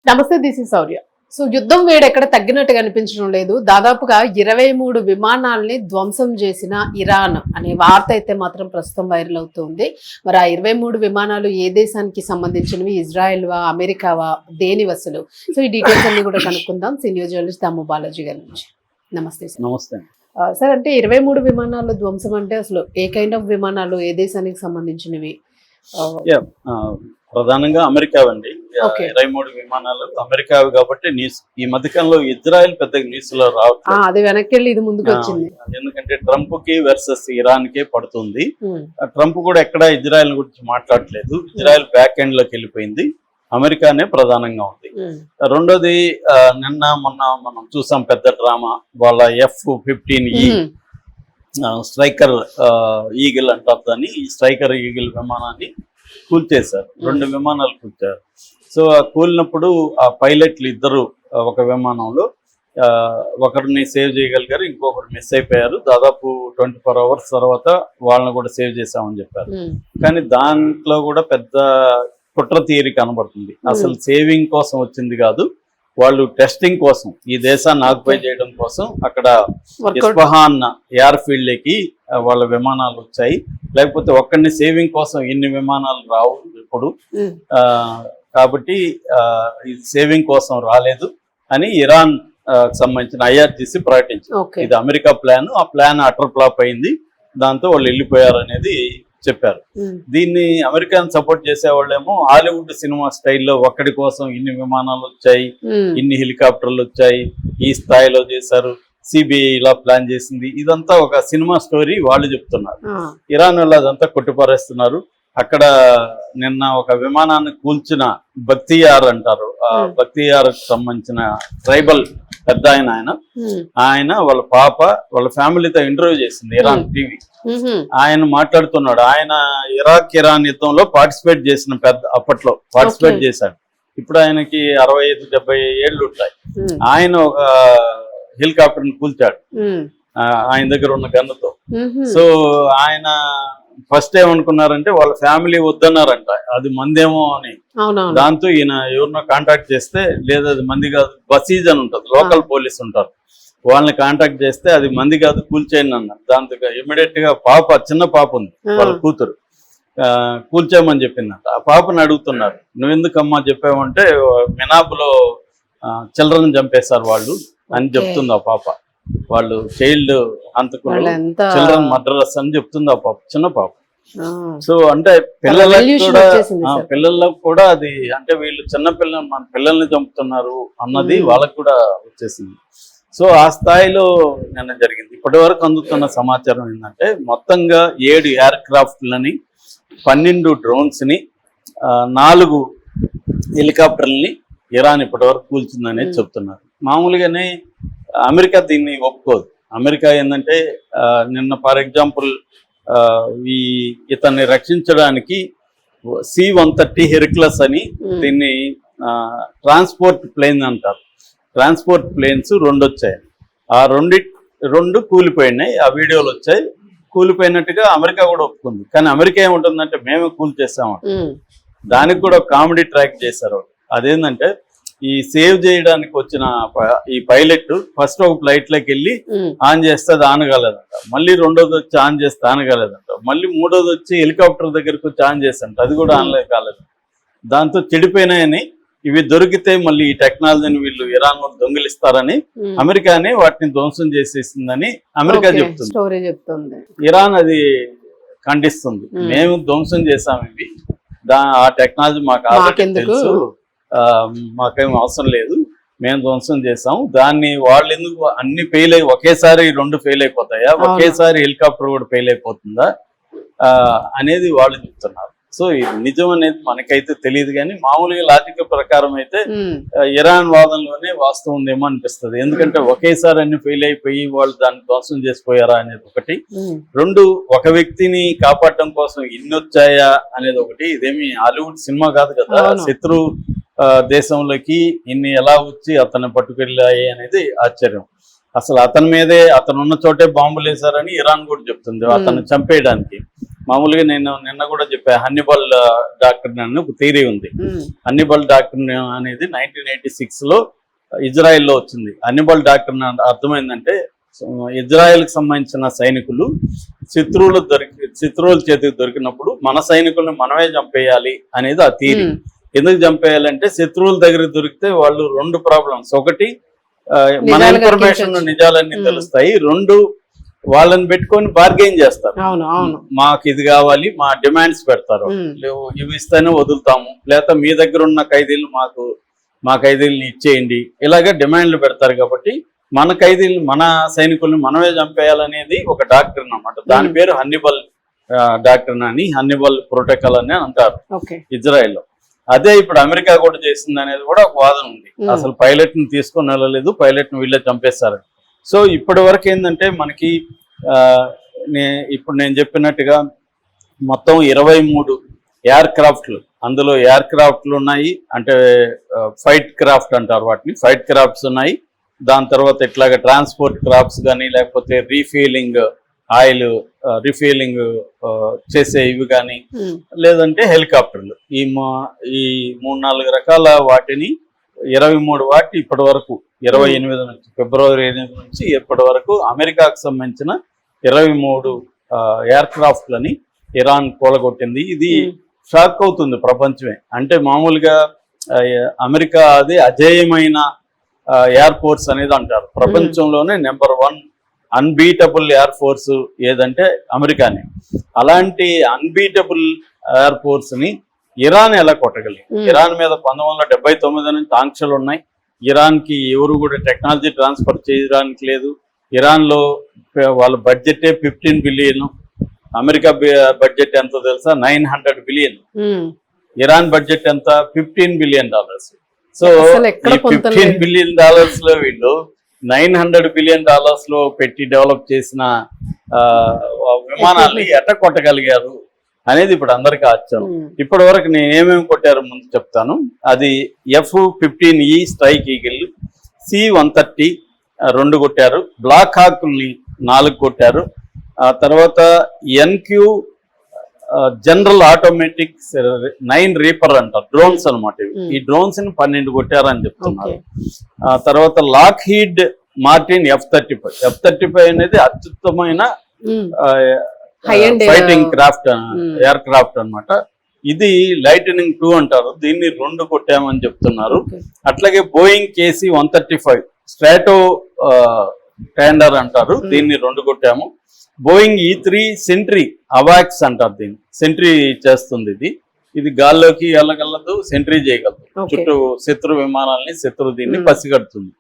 నమస్తే, this is Sourya. So యుద్ధం వేడి ఎక్కడ తగ్గినట్టుగా అనిపించడం లేదు. దాదాపుగా 23 విమానాలని ధ్వంసం చేసిన ఇరాన్ అనే వార్త అయితే మాత్రం ప్రస్తుతం వైరల్ అవుతుంది. మరి ఆ 23 విమానాలు ఏ దేశానికి సంబంధించినవి? ఇజ్రాయెల్వా, అమెరికావా, దేని వసలు? సో ఈ డీటెయిల్స్ అన్ని కూడా కనుక్కుందాం సీనియర్ జర్నలిస్ట్ దాము బాలాజీ గారి నుంచి. నమస్తే సార్. నమస్తే సార్, అంటే 23 విమానాలు ధ్వంసం అంటే అసలు ఏ కైండ్ ఆఫ్ విమానాలు, ఏ దేశానికి సంబంధించినవి? ప్రధానంగా అమెరికా అండి. 23 విమానాలు అమెరికావి కాబట్టి న్యూస్ ఈ మధ్యకాలంలో ఇజ్రాయెల్ పెద్ద న్యూస్ లో రావట్లేదు. అది వెనక్కి వెళ్ళి ఇది ముందుకు వచ్చింది. ఎందుకంటే ట్రంప్ కి వర్సెస్ ఇరాన్ కే పడుతుంది. ట్రంప్ కూడా ఎక్కడ ఇజ్రాయెల్ గురించి మాట్లాడలేదు. ఇజ్రాయెల్ బ్యాక్ ఎండ్ లోకి వెళ్ళిపోయింది. అమెరికానే ప్రధానంగా ఉంది. రెండోది మొన్న మనం చూసాం పెద్ద డ్రామా. వాళ్ళ F-15E స్ట్రైకర్ ఈగిల్ అంటారు దాన్ని. ఈ స్ట్రైకర్ ఈగిల్ విమానాన్ని కూల్చేశారు. 2 విమానాలు కూల్చారు. సో ఆ కూలినప్పుడు ఆ పైలట్లు ఇద్దరు ఒక విమానంలో ఒకరిని సేవ్ చేయగలిగారు, ఇంకొకరు మిస్ అయిపోయారు. దాదాపు 24 అవర్స్ తర్వాత వాళ్ళని కూడా సేవ్ చేశామని చెప్పారు. కానీ దాంట్లో కూడా పెద్ద కుట్ర థియరీ కనబడుతుంది. అసలు సేవింగ్ కోసం వచ్చింది కాదు, వాళ్ళు టెస్టింగ్ కోసం, ఈ దేశాన్ని ఆక్యుపై చేయడం కోసం అక్కడ ఇస్ఫహాన్ ఎయిర్ ఫీల్డ్ లకి వాళ్ళ విమానాలు వచ్చాయి. లేకపోతే ఒక్కడిని సేవింగ్ కోసం ఇన్ని విమానాలు రావు ఇప్పుడు. కాబట్టి ఇది సేవింగ్ కోసం రాలేదు అని ఇరాన్ సంబంధించిన IRGC ప్రకటించింది. ఇది అమెరికా ప్లాన్. ఆ ప్లాన్ అటర్ ఫ్లాప్ అయింది. దాంతో వాళ్ళు వెళ్ళిపోయారు అనేది చెప్పారు. దీన్ని అమెరికాను సపోర్ట్ చేసేవాళ్ళేమో హాలీవుడ్ సినిమా స్టైల్లో ఒక్కడి కోసం ఇన్ని విమానాలు వచ్చాయి, ఇన్ని హెలికాప్టర్లు వచ్చాయి, ఈ స్థాయిలో చేశారు, సిబిఐ ఇలా ప్లాన్ చేసింది, ఇదంతా ఒక సినిమా స్టోరీ వాళ్ళు చెప్తున్నారు. ఇరాన్ వాళ్ళు అదంతా కొట్టిపారేస్తున్నారు. అక్కడ నిన్న ఒక విమానాన్ని కూల్చిన బక్తియార్ అంటారు, ఆ బక్తియార్ సంబంధించిన ట్రైబల్ పెద్ద ఆయన వాళ్ళ పాప వాళ్ళ ఫ్యామిలీతో ఇంటర్వ్యూ చేసింది ఇరాన్ టీవీ. ఆయన మాట్లాడుతున్నాడు. ఆయన ఇరాన్ యుద్ధంలో పార్టిసిపేట్ చేసిన అప్పట్లో పార్టిసిపేట్ చేశాడు. ఇప్పుడు ఆయనకి 65-70 ఏళ్ళు ఉంటాయి. ఆయన ఒక హెలికాప్టర్ ని కూల్చాడు ఆయన దగ్గర ఉన్న గన్నుతో. సో ఆయన ఫస్ట్ ఏమనుకున్నారంటే వాళ్ళ ఫ్యామిలీ వద్దన్నారంట, అది మందేమో అని. దాంతో ఈయన ఎవరినో కాంటాక్ట్ చేస్తే, లేదా అది మంది కాదు, బసీజ్ అని ఉంటుంది, లోకల్ పోలీస్ ఉంటారు, వాళ్ళని కాంటాక్ట్ చేస్తే అది మంది కాదు కూల్చేయండి అన్నారు. దాంతో ఇమీడియట్ గా చిన్న పాప ఉంది, వాళ్ళ కూతురు, కూల్చేయమని చెప్పిందంట. ఆ పాపని అడుగుతున్నారు, నువ్వెందుకమ్మా చెప్పావంటే మినాబులో చిల్డ్రన్ చంపేశారు వాళ్ళు అని చెప్తుంది ఆ పాప. వాళ్ళు చైల్డ్ అంతకులు, చిల్డ్రన్ మర్డరర్స్ అని చెప్తుంది ఆ పాప, చిన్న పాప. సో అంటే పిల్లలకు కూడా అది, అంటే వీళ్ళు చిన్న పిల్లలు మన పిల్లల్ని చంపుతున్నారు అన్నది వాళ్ళకు కూడా వచ్చేసింది. సో ఆ స్థాయిలో నిన్న జరిగింది. ఇప్పటి వరకు అందుతున్న సమాచారం ఏంటంటే మొత్తంగా 7 ఎయిర్ క్రాఫ్ట్లని, 12 డ్రోన్స్ ని, 4 హెలికాప్టర్లని ఇరాన్ ఇప్పటి వరకు కూల్చిందనేది చెప్తున్నారు. మామూలుగానే అమెరికా దీన్ని ఒప్పుకోదు. అమెరికా ఏంటంటే నిన్న ఫర్ ఎగ్జాంపుల్ ఇతన్ని రక్షించడానికి C-130 హెర్క్యులస్ అని దీన్ని ట్రాన్స్పోర్ట్ ప్లేన్ అంటారు. ట్రాన్స్పోర్ట్ ప్లేన్స్ 2 వచ్చాయి. ఆ 2 కూలిపోయినాయి. ఆ వీడియోలు వచ్చాయి. కూలిపోయినట్టుగా అమెరికా కూడా ఒప్పుకుంది. కానీ అమెరికా ఏముంటుందంటే మేమే కూల్ చేస్తామంట. దానికి కూడా కామెడీ ట్రాక్ చేశారు. అదేంటంటే ఈ సేవ్ చేయడానికి వచ్చిన ఈ పైలట్ ఫస్ట్ ఒక ఫ్లైట్ లోకి వెళ్ళి ఆన్ చేస్తే అది ఆనగలేదంట, మళ్ళీ రెండోది వచ్చి ఆన్ చేస్తే ఆనగలేదంట, మళ్ళీ మూడోది వచ్చి హెలికాప్టర్ దగ్గరకు వచ్చి ఆన్ చేస్తాంట, అది కూడా ఆన్ కాలేదు. దాంతో చెడిపోయినాయని, ఇవి దొరికితే మళ్ళీ ఈ టెక్నాలజీని వీళ్ళు ఇరాన్ దొంగిలిస్తారని అమెరికానే వాటిని ధ్వంసం చేసేసిందని అమెరికా చెప్తుంది. ఇరాన్ అది ఖండిస్తుంది. మేము ధ్వంసం చేసాం, ఇవి ఆ టెక్నాలజీ మాకు ఆల్రెడీ తెలుసు, మాకేం అవసరం లేదు, మేము ధ్వంసం చేసాము. దాన్ని వాళ్ళు ఎందుకు అన్ని ఫెయిల్ అయ్యి ఒకేసారి 2 ఫెయిల్ అయిపోతాయా, ఒకేసారి హెలికాప్టర్ కూడా ఫెయిల్ అయిపోతుందా అనేది వాళ్ళు చెప్తున్నారు. సో ఇది నిజం అనేది మనకైతే తెలియదు, కానీ మామూలుగా లాజిక్ ప్రకారం అయితే ఇరాన్ వాదనలోనే వాస్తవం ఉందేమో అనిపిస్తుంది. ఎందుకంటే ఒకేసారి అన్ని ఫెయిల్ అయిపోయి వాళ్ళు దాన్ని ధ్వంసం చేసిపోయారా అనేది ఒకటి. 2 ఒక వ్యక్తిని కాపాడటం కోసం ఇన్ని వచ్చాయా అనేది ఒకటి. ఇదేమి హాలీవుడ్ సినిమా కాదు కదా, శత్రు దేశంలోకి ఇన్ని ఎలా వచ్చి అతన్ని పట్టుకెళ్ళాయి అనేది ఆశ్చర్యం. అసలు అతని మీదే, అతను ఉన్న చోటే బాంబులు వేశారని ఇరాన్ కూడా చెప్తుంది అతన్ని చంపేయడానికి. మామూలుగా నేను నిన్న కూడా చెప్పా, హన్నిబల్ డాక్టర్ అని ఒక థియరీ ఉంది. హన్నిబల్ డాక్టర్ అనేది 1986 లో ఇజ్రాయెల్లో వచ్చింది. హన్నిబల్ డాక్టర్ అర్థమైందంటే ఇజ్రాయెల్కి సంబంధించిన సైనికులు శత్రువుల చేతికి దొరికినప్పుడు మన సైనికుల్ని మనమే చంపేయాలి అనేది ఆ థియరీ. ఎందుకు చంపేయాలంటే శత్రువుల దగ్గర దొరికితే వాళ్ళు రెండు ప్రాబ్లమ్స్, ఒకటి మన ఇన్ఫర్మేషన్ నిజాలన్నీ తెలుస్తాయి, రెండు వాళ్ళని పెట్టుకొని బార్గెయిన్ చేస్తారు. మాకు ఇది కావాలి, మా డిమాండ్స్ పెడతారు, ఇవి ఇస్తేనే వదులుతాము, లేకపోతే మీ దగ్గర ఉన్న ఖైదీలు మా ఖైదీలను ఇచ్చేయండి, ఇలాగే డిమాండ్లు పెడతారు. కాబట్టి మన ఖైదీలు మన సైనికుల్ని మనమే చంపేయాలనేది ఒక డాక్టర్ అన్నమాట. దాని పేరు హన్నిబల్ డాక్టర్ అని, హన్నిబల్ ప్రోటోకాల్ అని అంటారు ఇజ్రాయెల్లో. అదే ఇప్పుడు అమెరికా కూడా చేసింది అనేది కూడా ఒక వాదన ఉంది. అసలు పైలట్ ని తీసుకొని వెళ్ళలేదు, పైలట్ ని వీళ్ళే చంపేస్తారు. సో ఇప్పటి వరకు ఏంటంటే మనకి ఇప్పుడు నేను చెప్పినట్టుగా మొత్తం 23 ఎయిర్ క్రాఫ్ట్లు, అందులో ఎయిర్ క్రాఫ్ట్లు ఉన్నాయి, అంటే ఫైట్ క్రాఫ్ట్ అంటారు వాటిని, ఫైట్ క్రాఫ్ట్స్ ఉన్నాయి. దాని తర్వాత ఇట్లాగా ట్రాన్స్పోర్ట్ క్రాఫ్ట్స్ కానీ, లేకపోతే రీఫీలింగ్ ఆయిల్ రీఫీలింగ్ చేసే ఇవి కానీ, లేదంటే హెలికాప్టర్లు. ఈ 3-4 రకాల వాటిని 23 వాటి ఇప్పటి వరకు 28 నుంచి ఫిబ్రవరి 8 నుంచి ఇప్పటి వరకు అమెరికాకు సంబంధించిన 23 ఎయిర్ క్రాఫ్ట్లని ఇరాన్ కూలగొట్టింది. ఇది షాక్ అవుతుంది ప్రపంచమే. అంటే మామూలుగా అమెరికా అది అజేయమైన ఎయిర్ ఫోర్స్ అనేది అంటారు. ప్రపంచంలోనే నెంబర్ 1 అన్బీటబుల్ ఎయిర్ ఫోర్స్ ఏదంటే అమెరికానే. అలాంటి అన్బీటబుల్ ఎయిర్ ఫోర్స్ ని ఇరాన్ ఎలా కొట్టగలిగింది? ఇరాన్ మీద 1979 నుంచి ఆంక్షలు ఉన్నాయి. ఇరాన్ కి ఎవరు కూడా టెక్నాలజీ ట్రాన్స్ఫర్ చేయడానికి లేదు. ఇరాన్ లో వాళ్ళ బడ్జెటే 15 బిలియన్. అమెరికా బడ్జెట్ ఎంతో తెలుసా? 900 బిలియన్. ఇరాన్ బడ్జెట్ ఎంత? $15 బిలియన్. సో ఈ $15 బిలియన్ లో వీళ్ళు $900 బిలియన్ లో పెట్టి డెవలప్ చేసిన విమానాల్ని ఎట్ట కొట్టగలిగారు అనేది ఇప్పుడు అందరికీ ఆశ్చర్యం. ఇప్పటి వరకు నేను ఏమేమి కొట్టారో ముందు చెప్తాను. అది F-15E స్ట్రైక్ ఈగిల్, C-130 2 కొట్టారు, బ్లాక్ హాక్ని 4 కొట్టారు. ఆ తర్వాత NQ జనరల్ ఆటోమేటిక్ 9 రీపర్ అంటారు, డ్రోన్స్ అనమాట. ఈ డ్రోన్స్ ని 12 కొట్టారని చెప్తున్నారు. ఆ తర్వాత లాక్హీడ్ మార్టిన్ F-35 అనేది అత్యుత్తమైన ఫైటింగ్ క్రాఫ్ట్ ఎయిర్ క్రాఫ్ట్ అనమాట. ఇది లైటనింగ్ 2 అంటారు, దీన్ని 2 కొట్టామని చెప్తున్నారు. అట్లాగే బోయింగ్ KC-135 స్ట్రాటో ట్యాండర్ అంటారు, దీన్ని 2 కొట్టాము. బోయింగ్ E-3 సెంట్రీ అవాక్స్ అంటారు, దీన్ని సెంట్రీ చేస్తుంది. ఇది గాల్లోకి వెళ్ళగలదు, సెంట్రీ చేయగలదు, చుట్టూ శత్రు విమానాలని దీన్ని పసిగడుతుంది,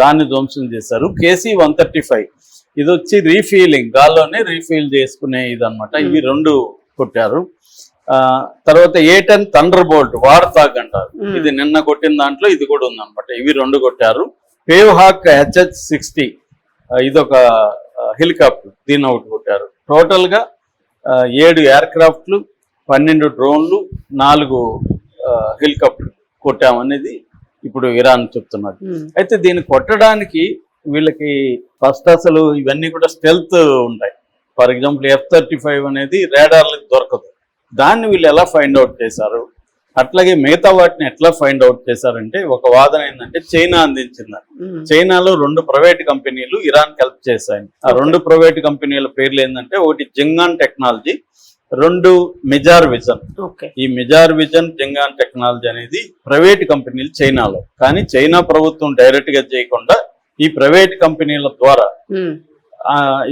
దాన్ని ధ్వంసం చేశారు. KC-135 ఇది వచ్చి రీఫీలింగ్, గాల్లోనే రీఫీల్ చేసుకునే ఇది అనమాట. ఇవి 2 కొట్టారు. తర్వాత A-10 థండర్ బోల్ట్ వార్తాగ్ అంటారు, ఇది నిన్న కొట్టిన దాంట్లో ఇది కూడా ఉందన్నమాట. ఇవి 2 కొట్టారు. పేవ్ హాక్ HH-60 ఇదొక హెలికాప్టర్, దీన్ని 1 కొట్టారు. టోటల్ గా 7 ఎయిర్ క్రాఫ్ట్లు, 12 డ్రోన్లు, 4 హెలికాప్టర్ కొట్టామనేది ఇప్పుడు ఇరాన్ చెప్తున్నారు. అయితే దీన్ని కొట్టడానికి వీళ్ళకి ఫస్ట్ అసలు ఇవన్నీ కూడా స్టెల్త్ ఉంటాయి. ఫర్ ఎగ్జాంపుల్ F-35 అనేది రాడార్లకు దొరకదు, దాన్ని వీళ్ళు ఎలా ఫైండ్ అవుట్ చేశారు? అట్లాగే మిగతా వాటిని ఎట్లా ఫైండ్ అవుట్ చేశారంటే, ఒక వాదన ఏంటంటే చైనా అందించిందని. చైనాలో 2 ప్రైవేట్ కంపెనీలు ఇరాన్ హెల్ప్ చేశాయి. ఆ 2 ప్రైవేట్ కంపెనీల పేర్లు ఏంటంటే, ఒకటి జింగాన్ టెక్నాలజీ, 2 మిజార్ విజన్. ఈ మిజార్ విజన్, జింగాన్ టెక్నాలజీ అనేది ప్రైవేట్ కంపెనీలు చైనాలో, కానీ చైనా ప్రభుత్వం డైరెక్ట్ గా చేయకుండా ఈ ప్రైవేట్ కంపెనీల ద్వారా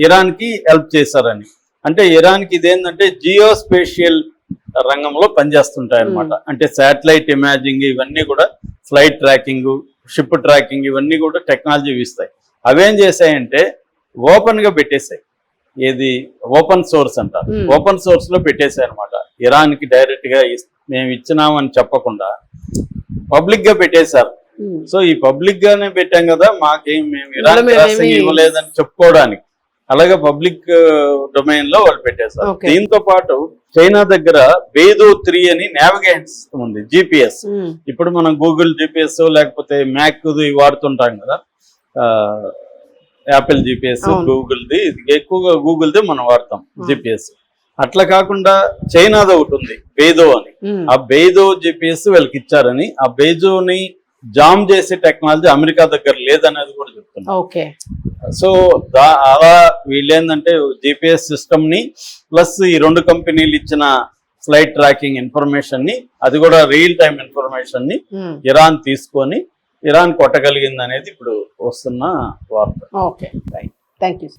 ఇరాన్ కి హెల్ప్ చేశారని. అంటే ఇరాన్ కి ఇదేంటంటే జియోస్పేషియల్ రంగంలో పనిచేస్తుంటాయి అనమాట. అంటే శాటిలైట్ ఇమేజింగ్, ఇవన్నీ కూడా ఫ్లైట్ ట్రాకింగ్, షిప్ ట్రాకింగ్, ఇవన్నీ కూడా టెక్నాలజీ ఇస్తాయి. అవేం చేశాయంటే ఓపెన్ గా పెట్టేశాయి. ఏది ఓపెన్ సోర్స్ అంటారు, ఓపెన్ సోర్స్ లో పెట్టేశాయి అనమాట. ఇరాన్ కి డైరెక్ట్ గా మేము ఇచ్చినామని చెప్పకుండా పబ్లిక్ గా పెట్టేశారు. సో ఈ పబ్లిక్ గానే పెట్టాం కదా, మేము ఇరాన్ ఇవ్వలేదని చెప్పుకోవడానికి, అలాగే పబ్లిక్ డొమైన్ లో వాళ్ళు పెట్టేశారు. దీంతో పాటు చైనా దగ్గర బేదో 3 అని నావిగేషన్ సిస్టమ్ ఉంది, GPS. ఇప్పుడు మనం గూగుల్ GPS లేకపోతే మ్యాక్ వాడుతుంటాం కదా, యాపిల్ GPS, గూగుల్ది, ఎక్కువగా గూగుల్ది మనం వాడతాం GPS. అట్లా కాకుండా చైనాది ఒకటి ఉంది బెయిదో అని, ఆ బెయిదో జిపిఎస్ వీళ్ళకి ఇచ్చారని, ఆ బెయిజోని జామ్ చేసే టెక్నాలజీ అమెరికా దగ్గర లేదనేది కూడా చెప్తున్నారు. ఓకే. సో అలా వీళ్ళేందంటే జిపిఎస్ సిస్టమ్ ని ప్లస్ ఈ రెండు కంపెనీలు ఇచ్చిన ఫ్లైట్ ట్రాకింగ్ ఇన్ఫర్మేషన్ ని, అది కూడా రియల్ టైమ్ ఇన్ఫర్మేషన్ ని ఇరాన్ తీసుకొని ఇరాన్ కొట్టగలిగింది అనేది ఇప్పుడు వస్తున్న వార్త. Okay, right, thank you.